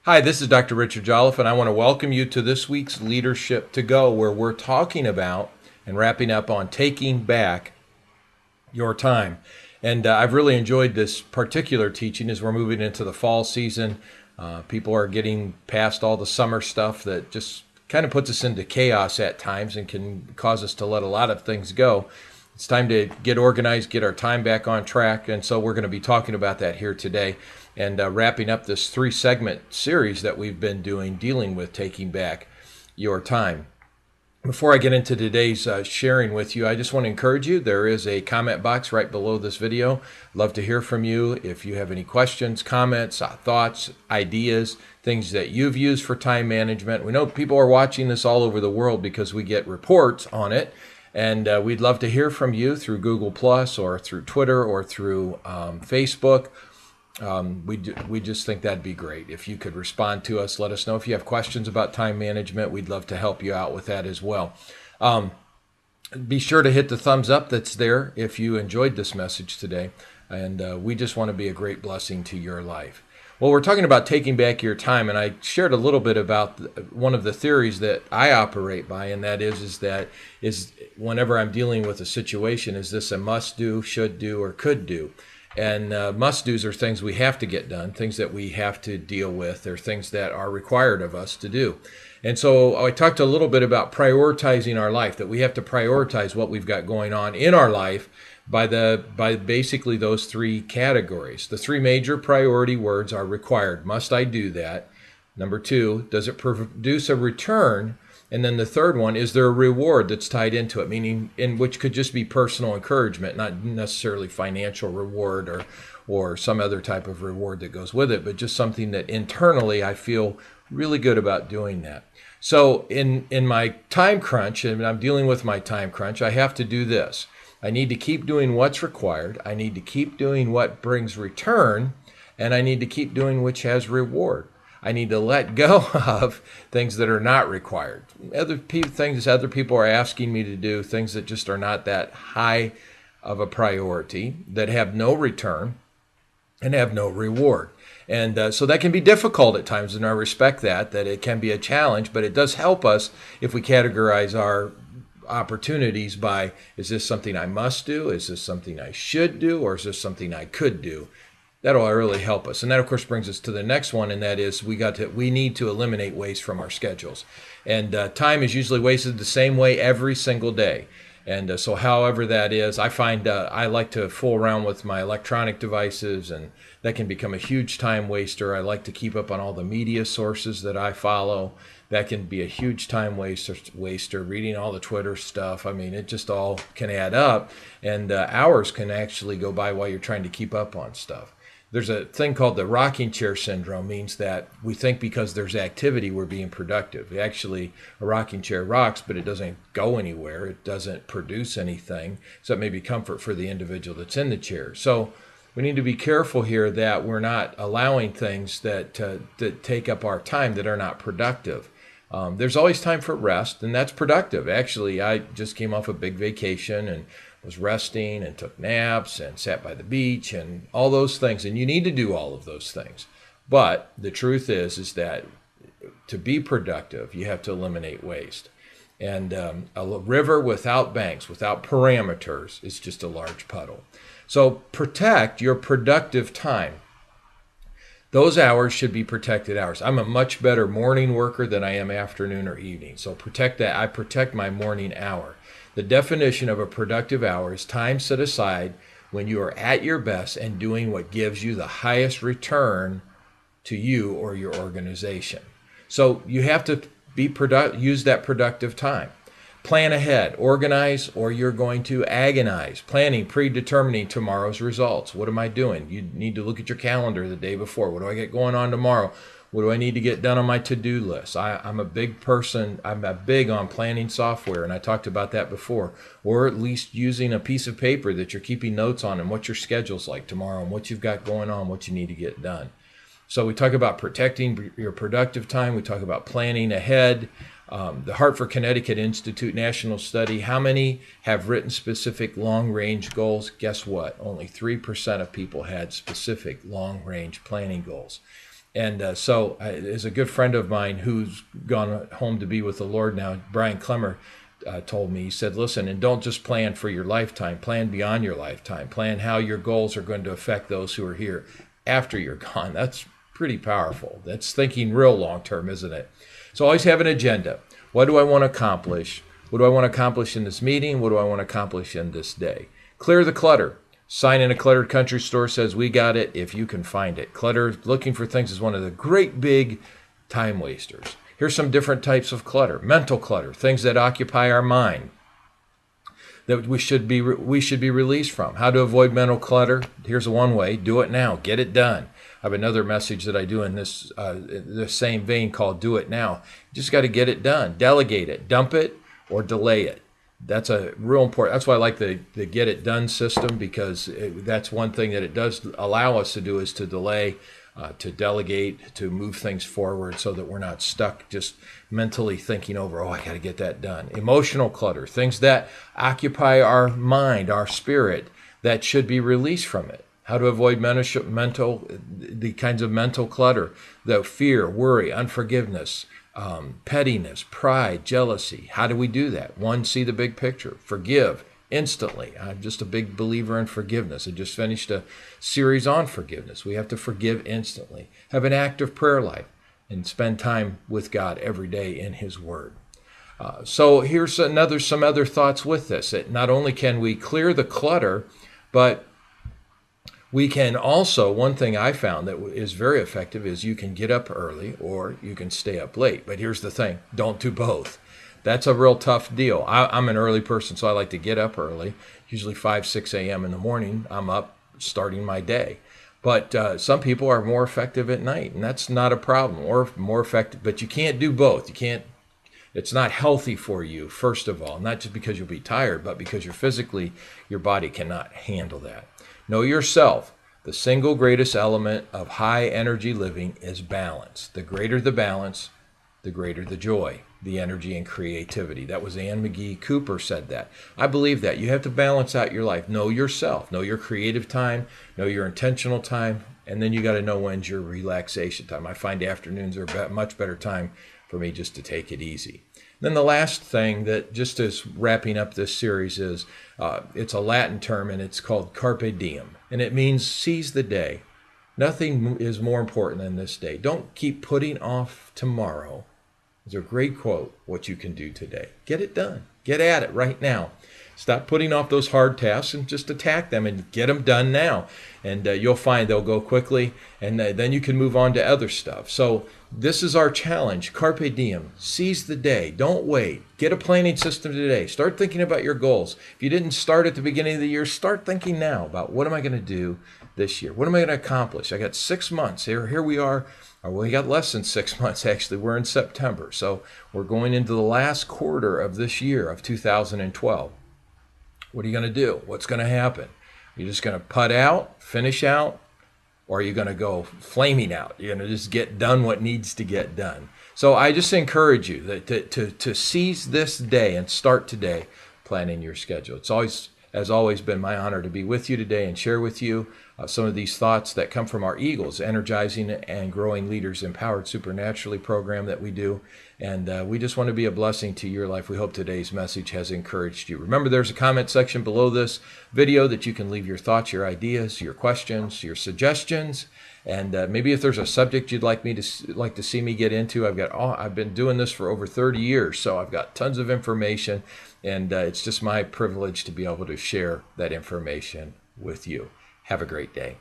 Hi, this is Dr. Richard Jolliff, and I want to welcome you to this week's Leadership to Go, where we're talking about and wrapping up on taking back your time. And I've really enjoyed this particular teaching as we're moving into the fall season. People are getting past all the summer stuff that just kind of puts us into chaos at times and can cause us to let a lot of things go. It's time to get organized, get our time back on track, and so we're going to be talking about that here today and wrapping up this 3-segment series that we've been doing dealing with taking back your time. Before I get into today's sharing with you, I just want to encourage you. There is a comment box right below this video. Love to hear from you. If you have any questions, comments, thoughts, ideas, things that you've used for time management. We know people are watching this all over the world because we get reports on it. And we'd love to hear from you through Google Plus or through Twitter or through Facebook. We just think that'd be great. If you could respond to us, let us know if you have questions about time management. We'd love to help you out with that as well. Be sure to hit the thumbs up that's there if you enjoyed this message today. And we just want to be a great blessing to your life. Well, we're talking about taking back your time, and I shared a little bit about one of the theories that I operate by, and that is whenever I'm dealing with a situation, is this a must do, should do, or could do? And must-dos are things we have to get done, things that we have to deal with. They're things that are required of us to do. And so I talked a little bit about prioritizing our life, that we have to prioritize what we've got going on in our life by basically those 3 categories. The 3 major priority words are required. Must I do that? Number 2, does it produce a return? And then the third one, is there a reward that's tied into it, meaning which could just be personal encouragement, not necessarily financial reward or some other type of reward that goes with it, but just something that internally I feel really good about doing that. So in my time crunch, and I'm dealing with my time crunch, I have to do this. I need to keep doing what's required. I need to keep doing what brings return, and I need to keep doing which has reward. I need to let go of things that are not required. Things other people are asking me to do, things that just are not that high of a priority, that have no return and have no reward. And so that can be difficult at times, and I respect that it can be a challenge, but it does help us if we categorize our opportunities by, is this something I must do? Is this something I should do? Or is this something I could do? That'll really help us. And that, of course, brings us to the next one, and that is we need to eliminate waste from our schedules. And time is usually wasted the same way every single day. And so however that is, I find I like to fool around with my electronic devices, and that can become a huge time waster. I like to keep up on all the media sources that I follow. That can be a huge time waster, reading all the Twitter stuff. I mean, it just all can add up, and hours can actually go by while you're trying to keep up on stuff. There's a thing called the rocking chair syndrome, means that we think because there's activity we're being productive. Actually, a rocking chair rocks, but it doesn't go anywhere. It doesn't produce anything, so it may be comfort for the individual that's in the chair. So we need to be careful here that we're not allowing things that take up our time that are not productive. There's always time for rest, and that's productive. Actually, I just came off a big vacation and was resting and took naps and sat by the beach and all those things. And you need to do all of those things. But the truth is that to be productive, you have to eliminate waste. And a river without banks, without parameters, is just a large puddle. So protect your productive time. Those hours should be protected hours. I'm a much better morning worker than I am afternoon or evening. So protect that. I protect my morning hour. The definition of a productive hour is time set aside when you are at your best and doing what gives you the highest return to you or your organization. So you have to use that productive time. Plan ahead, organize, or you're going to agonize. Planning, predetermining tomorrow's results. What am I doing? You need to look at your calendar the day before. What do I get going on tomorrow? What do I need to get done on my to-do list? I'm a big person. I'm big on planning software, and I talked about that before. Or at least using a piece of paper that you're keeping notes on and what your schedule's like tomorrow and what you've got going on, what you need to get done. So we talk about protecting your productive time. We talk about planning ahead. The Hartford, Connecticut Institute National Study, how many have written specific long-range goals? Guess what? Only 3% of people had specific long-range planning goals. And so, as a good friend of mine who's gone home to be with the Lord now, Brian Clemmer, told me, he said, listen, and don't just plan for your lifetime, plan beyond your lifetime, plan how your goals are going to affect those who are here after you're gone. That's pretty powerful. That's thinking real long term, isn't it? So always have an agenda. What do I want to accomplish? What do I want to accomplish in this meeting? What do I want to accomplish in this day? Clear the clutter. Sign in a cluttered country store says, we got it if you can find it. Clutter, looking for things, is one of the great big time wasters. Here's some different types of clutter. Mental clutter, things that occupy our mind that we should be released from. How to avoid mental clutter? Here's one way. Do it now. Get it done. I have another message that I do in this the same vein called Do It Now. You just got to get it done. Delegate it. Dump it or delay it. That's a real important. That's why I like the get it done system, because that's one thing that it does allow us to do, is to delay, to delegate, to move things forward so that we're not stuck just mentally thinking over, oh, I got to get that done. Emotional clutter, things that occupy our mind, our spirit, that should be released from it. How to avoid the kinds of mental clutter, the fear, worry, unforgiveness, pettiness, pride, jealousy. How do we do that? One, see the big picture. Forgive instantly. I'm just a big believer in forgiveness. I just finished a series on forgiveness. We have to forgive instantly. Have an active prayer life and spend time with God every day in His Word. So here's some other thoughts with this. That not only can we clear the clutter, but we can also, one thing I found that is very effective is you can get up early or you can stay up late. But here's the thing, don't do both. That's a real tough deal. I'm an early person, so I like to get up early, usually 5, 6 a.m. in the morning. I'm up starting my day. But some people are more effective at night, and that's not a problem, or more effective. But you can't do both. You can't. It's not healthy for you, first of all, not just because you'll be tired, but because your body cannot handle that. Know yourself. The single greatest element of high energy living is balance. The greater the balance, the greater the joy, the energy, and creativity. That was Anne McGee Cooper said that. I believe that. You have to balance out your life. Know yourself. Know your creative time. Know your intentional time. And then you got to know when's your relaxation time. I find afternoons are a much better time for me just to take it easy. Then the last thing that just is wrapping up this series is, it's a Latin term, and it's called carpe diem. And it means seize the day. Nothing is more important than this day. Don't keep putting off tomorrow. There's a great quote, what you can do today. Get it done. Get at it right now. Stop putting off those hard tasks and just attack them and get them done now. And you'll find they'll go quickly, and then you can move on to other stuff. So this is our challenge. Carpe diem. Seize the day. Don't wait. Get a planning system today. Start thinking about your goals. If you didn't start at the beginning of the year, start thinking now about what am I going to do this year? What am I going to accomplish? I got 6 months. Here we are. We got less than 6 months, actually. We're in September. So we're going into the last quarter of this year of 2012. What are you going to do? What's going to happen? Are you just going to put out, finish out, or are you going to go flaming out? You're going to just get done what needs to get done. So I just encourage you that to seize this day and start today planning your schedule. It's has always been my honor to be with you today and share with you some of these thoughts that come from our Eagles, Energizing and Growing Leaders Empowered Supernaturally program that we do. And we just want to be a blessing to your life. We hope today's message has encouraged you. Remember, there's a comment section below this video that you can leave your thoughts, your ideas, your questions, your suggestions. And maybe if there's a subject you'd like to see me get into, I've been doing this for over 30 years, so I've got tons of information, and it's just my privilege to be able to share that information with you. Have a great day.